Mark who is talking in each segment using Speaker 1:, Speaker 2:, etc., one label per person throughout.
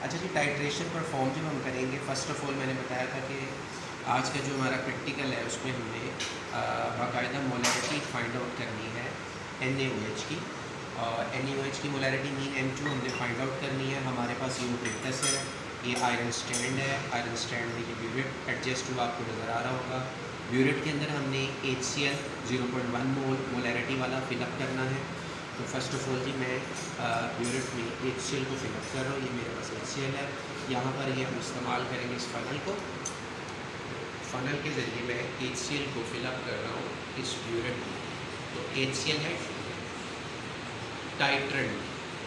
Speaker 1: अच्छा जी, titration perform जब हम करेंगे, फ़र्स्ट ऑफ़ ऑल मैंने बताया था कि आज का जो हमारा प्रैक्टिकल है उसमें हमने बाकायदा मोलैरिटी फाइंड आउट करनी है NaOH की। और NaOH की मोलैरिटी मीन M2 हमने फाइंड आउट करनी है। हमारे पास ये यूरेटस है, ये आयरन स्टैंड है। आयरन स्टैंड में ये ब्यूरेट एडजस्ट हुआ आपको नज़र आ रहा होगा। ब्यूरेट के अंदर हमने HCl 0.1 मोलैरिटी वाला फिलअप करना है। तो फर्स्ट ऑफ़ ऑल जी मैं ब्यूरेट में HCl को फिलअप कर रहा हूँ। ये मेरे पास HCl है। यहाँ पर ये हम इस्तेमाल करेंगे इस फ़नल को। फ़नल के ज़रिए मैं HCl को फिलअप कर रहा हूँ इस ब्यूरेट में। तो HCl है टाइट्रेंट,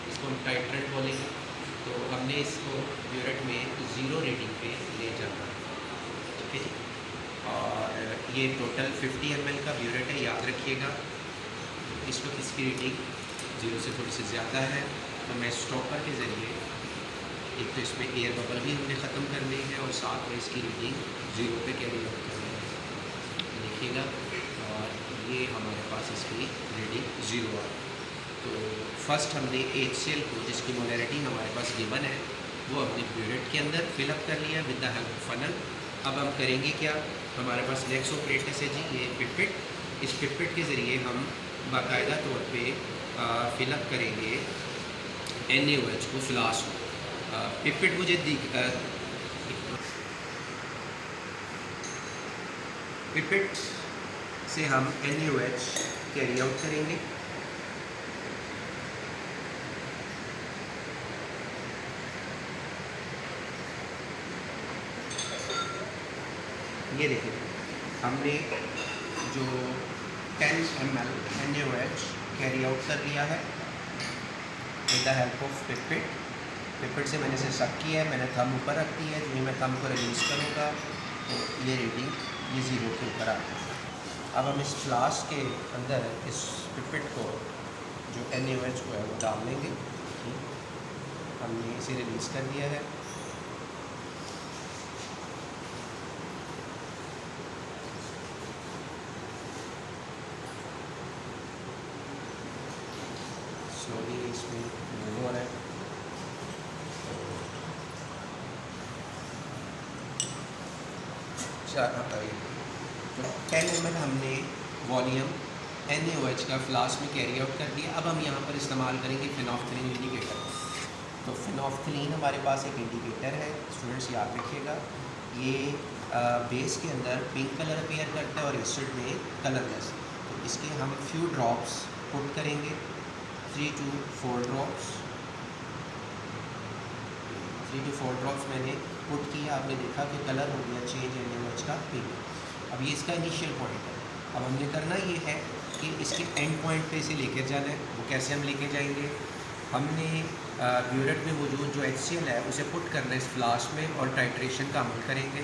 Speaker 1: इसको हम टाइट्रेंट बोलेंगे। तो हमने इसको ब्यूरेट में 0 रेटिंग पे ले जाना है, ठीक है जी। और ये टोटल 50 ml का ब्यूरेट है, याद रखिएगा। इस वक्त इसकी रेटिंग 0 से थोड़ी सी ज़्यादा है। तो मैं स्टॉपर के ज़रिए एक तो इसमें एयर बबल भी हमने ख़त्म करने हैं और साथ में इसकी रेटिंग 0 पे कैरी आउट करनी है, देखिएगा। और ये हमारे पास इसकी रेटिंग 0 आ रही है। तो फर्स्ट हमने HCl को, जिसकी मोलैरिटी हमारे पास गिवन है, वो हमने ब्यूरेट के अंदर फिलअप कर लिया with the help of funnel. अब हम करेंगे क्या, हमारे पास नेक्स्ट ऑपरेटर है जी ये पिपेट। इस पिपेट के ज़रिए हम बाकायदा तौर पे फिलअप करेंगे NaOH को फ्लास्क में। पिपेट मुझे पिपेट से हम NaOH कैरी आउट करेंगे। ये देखिए, हमने जो 10 ml NaOH कैरी आउट कर लिया है with the help of pipette. Pipette से मैंने इसे सक किया है, मैंने थंब ऊपर रख दी है। जो मैं थंब को रिलीज़ करूँगा तो ये रीडिंग ये 0 के ऊपर आ गई। अब हम इस फ्लास्क के अंदर इस पिपेट को, जो NaOH को है, वो डाल लेंगे। हमने इसे रिलीज़ कर दिया है। स्लोली इसमें मूव हो रहा है। तो 10 ml हमने वॉल्यूम NaOH का फ्लास्क में कैरी आउट कर दिया। अब हम यहाँ पर इस्तेमाल करेंगे फिनोफ्थलीन इंडिकेटर। तो फिनोफ्थलीन हमारे पास एक इंडिकेटर है, स्टूडेंट्स याद रखिएगा। ये बेस के अंदर पिंक कलर अपीयर करता है और एसिड में कलरलेस। तो इसके हम फ्यू ड्रॉप्स पुट करेंगे, 3 to 4 ड्रॉप्स। 3 to 4 ड्रॉप्स मैंने पुट किया। आपने देखा कि कलर हो गया चेंज NaOH का पिंक। अब ये इसका इनिशियल पॉइंट है। अब हमने करना ये है कि इसके एंड पॉइंट पे इसे लेकर जाना है। वो कैसे हम लेके जाएंगे, हमने ब्यूरेट में मौजूद जो HCl है उसे पुट करना है इस फ्लास्क में और टाइट्रेशन का अमल करेंगे।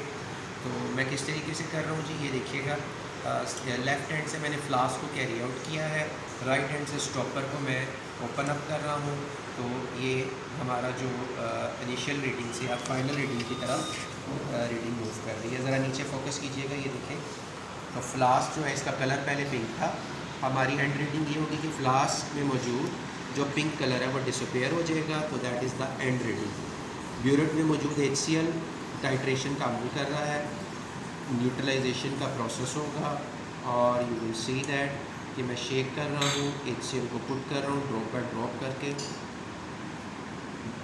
Speaker 1: तो मैं किस तरीके से कर रहा हूँ जी, ये देखिएगा। लेफ़्ट हैंड से मैंने फ्लास्क को कैरी आउट किया है, राइट हैंड से स्टॉपर को मैं ओपन अप कर रहा हूँ। तो ये हमारा जो इनिशियल रीडिंग से अब फाइनल रीडिंग की तरफ रीडिंग मूव कर रही है। ज़रा नीचे फोकस कीजिएगा, ये देखें। तो फ्लास्क जो है इसका कलर पहले पिंक था। हमारी एंड रीडिंग ये होगी कि फ्लास्क में मौजूद जो पिंक कलर है वो डिसअपेयर हो जाएगा। तो that is the end reading. Burette में मौजूद HCl टाइट्रेशन का अमल कर रहा है, न्यूट्रलाइजेशन का प्रोसेस होगा। और यू विल सी दैट कि मैं शेक कर रहा हूँ, HCl को पुट कर रहा हूँ ड्रॉप बाय ड्रॉप करके।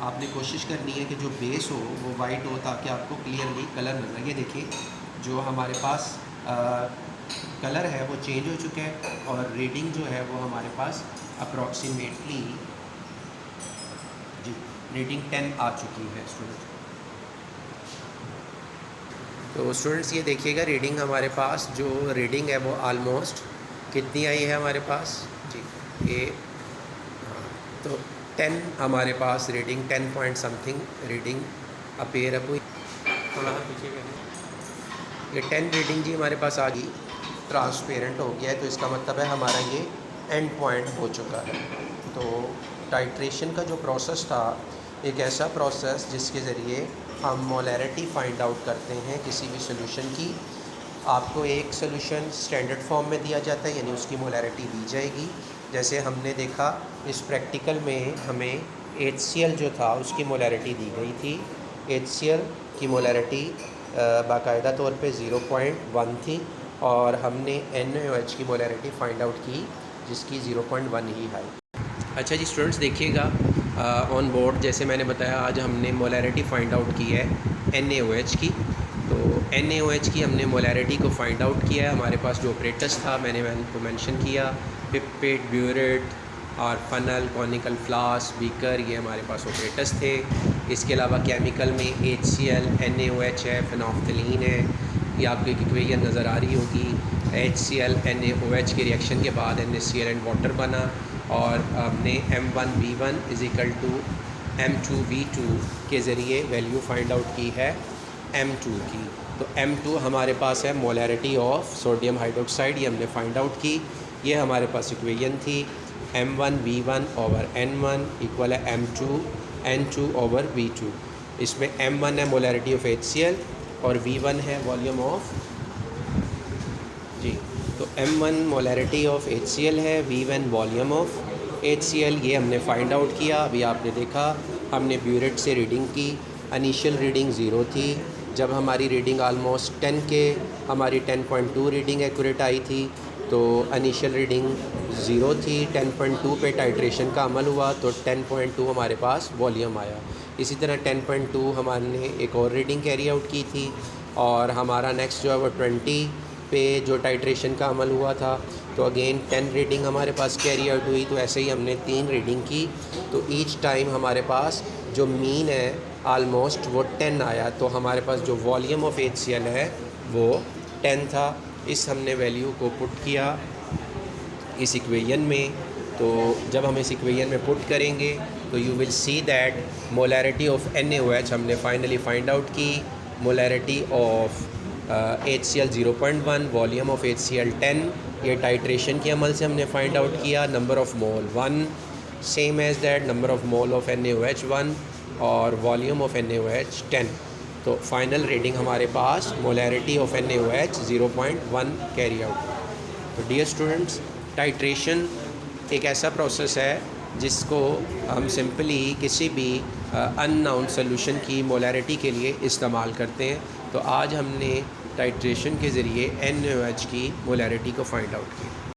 Speaker 1: आपने कोशिश करनी है कि जो बेस हो वो वाइट हो ताकि आपको क्लियरली कलर नजर। ये देखिए, जो हमारे पास कलर है वो चेंज हो चुका है और रीडिंग जो है वो हमारे पास अप्रॉक्सीमेटली जी रीडिंग 10 आ चुकी है स्टूडेंट्स। तो स्टूडेंट्स ये देखिएगा, रीडिंग हमारे पास जो रीडिंग है वो आलमोस्ट कितनी आई है हमारे पास जी, ये तो 10 हमारे पास reading 10 point something reading appear up हुई। थोड़ा सा पीछे करें, ये 10 रीडिंग जी हमारे पास आ गई, ट्रांसपेरेंट हो गया है। तो इसका मतलब है हमारा ये एंड पॉइंट हो चुका है। तो टाइट्रेशन का जो प्रोसेस था एक ऐसा प्रोसेस जिसके ज़रिए हम मोलैरिटी फाइंड आउट करते हैं किसी भी सोल्यूशन की। आपको एक सोल्यूशन स्टैंडर्ड फॉर्म में दिया जाता है, यानी उसकी मोलैरिटी दी जाएगी। जैसे हमने देखा इस प्रैक्टिकल में हमें HCl जो था उसकी मोलैरिटी दी गई थी। HCl की मोलैरिटी बाकायदा तौर पे 0.1 थी और हमने NaOH की मोलैरिटी फाइंड आउट की जिसकी 0.1 ही है। अच्छा जी स्टूडेंट्स, देखिएगा ऑन बोर्ड जैसे मैंने बताया आज हमने मोलैरिटी फाइंड आउट की है NaOH की। तो NaOH की हमने मोलैरिटी को फाइंड आउट किया है। हमारे पास जो ऑपरेटर्स था मैंने तो मेंशन किया, पिपेट, ब्यूरेट और फनल, कॉनिकल फ्लास्क, बीकर, ये हमारे पास ऑपरेटर्स थे। इसके अलावा केमिकल में HCl, NaOH है, फिनोल्फ्थलीन है। ये आपको एक इक्वेशन नज़र आ रही होगी। HCl NaOH के रिएक्शन के बाद NaCl एंड वाटर बना और हमने M1V1 = M2V2 के ज़रिए वैल्यू फाइंड आउट की है M2 की। तो M2 हमारे पास है मोलैरिटी ऑफ सोडियम हाइड्रोक्साइड, ये हमने फाइंड आउट की। ये हमारे पास इक्वेशन थी M1V1/N1 = M2 N2/V2। इसमें M1 है मोलैरिटी ऑफ HCl और V1 है वॉल्यूम ऑफ जी। तो M1 मोलैरिटी ऑफ HCl है, V1 वॉल्यूम ऑफ HCl, ये हमने फाइंड आउट किया। अभी आपने देखा हमने ब्यूरेट से रीडिंग की, इनिशियल रीडिंग 0 थी। जब हमारी रीडिंग आलमोस्ट 10 के हमारी 10.2 रीडिंग एक्यूरेट आई थी तो इनिशियल रीडिंग 0 थी। 10.2 पे टाइट्रेशन का अमल हुआ तो 10.2 हमारे पास वॉल्यूम आया। इसी तरह 10.2 हमने एक और रीडिंग कैरी आउट की थी और हमारा नेक्स्ट जो है वो 20 पे जो टाइट्रेशन का अमल हुआ था तो अगेन 10 रीडिंग हमारे पास कैरी आउट हुई। तो ऐसे ही हमने 3 रीडिंग की तो ईच टाइम हमारे पास जो मीन है आलमोस्ट वो 10 आया। तो हमारे पास जो वॉल्यूम ऑफ HCl है वो 10 था। इस हमने वैल्यू को पुट किया इस इक्वेशन में। तो जब हम इस इक्वेशन में पुट करेंगे तो you will see that molarity of NaOH हमने फाइनली फाइंड आउट की। Molarity of HCl 0.1, volume of HCl 10, ये टाइट्रेशन के अमल से हमने फाइंड आउट किया। Number of mole 1, same as that number of mole of NaOH 1 और वॉल्यूम ऑफ NaOH 10। तो फाइनल रीडिंग हमारे पास molarity of NaOH 0.1 carry out. तो डियर स्टूडेंट्स, टाइट्रेशन एक ऐसा प्रोसेस है जिसको हम सिंपली किसी भी अननोन सोल्यूशन की मोलैरिटी के लिए इस्तेमाल करते हैं। तो आज हमने टाइट्रेशन के ज़रिए NaOH की मोलैरिटी को फाइंड आउट किया।